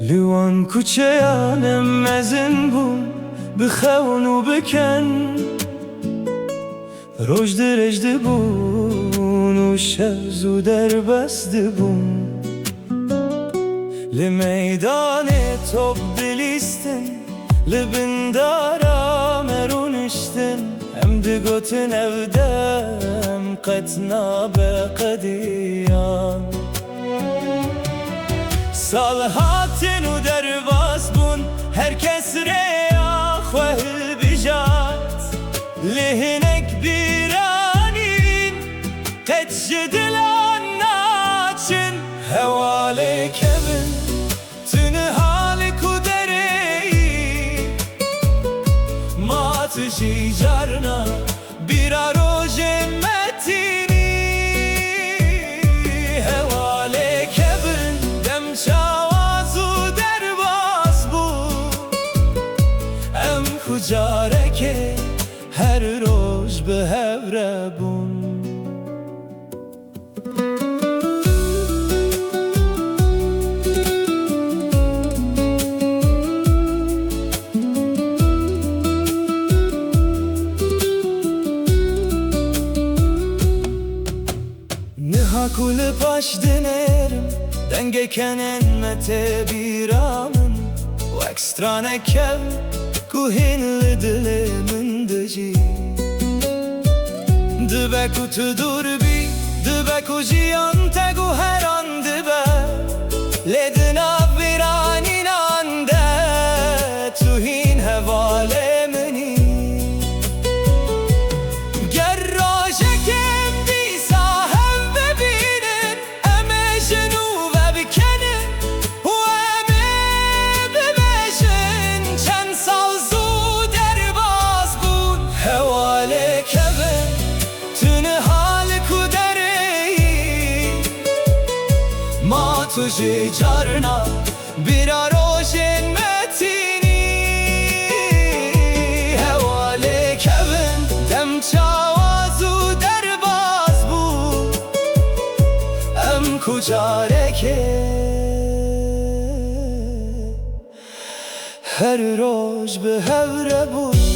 لوان کوچه‌یانم مزن بوم بخون و بکن روش درجده بون و شب زودر بسته بون لمیدان توب دلیستن لبندارا مرونشتن هم دگوتن evdem قتنا بقدیان صالحاتن و درواز بون herkes reya خواه بجات لهنك بیرانین قد جدلان ناچن حواليك من تنهالك ودري ما تجي جارنا بيرا روج متيني حواليك من دم شواز ودرباز بو ام کجارك هر روز به هفره بون نها کل پاش دنرم دنگ کنن مته بیرامن و اکسترانه کم کوهین لدل من دجی دبک و تو دور بی دبک و جیان تگو هران دبه لدنا بیرانی نانده تو هین حواله منی گر راجکم بی صاحب ببینن امه جنوب بکنن و امه بمشن چند سال زودر باز بون حواله کبن تنهالك ودري ما تجي جارنا بيرا روشن متيني حواليك ابن دم شواز ودرباز بو ام کجارك هر روز به هفره بو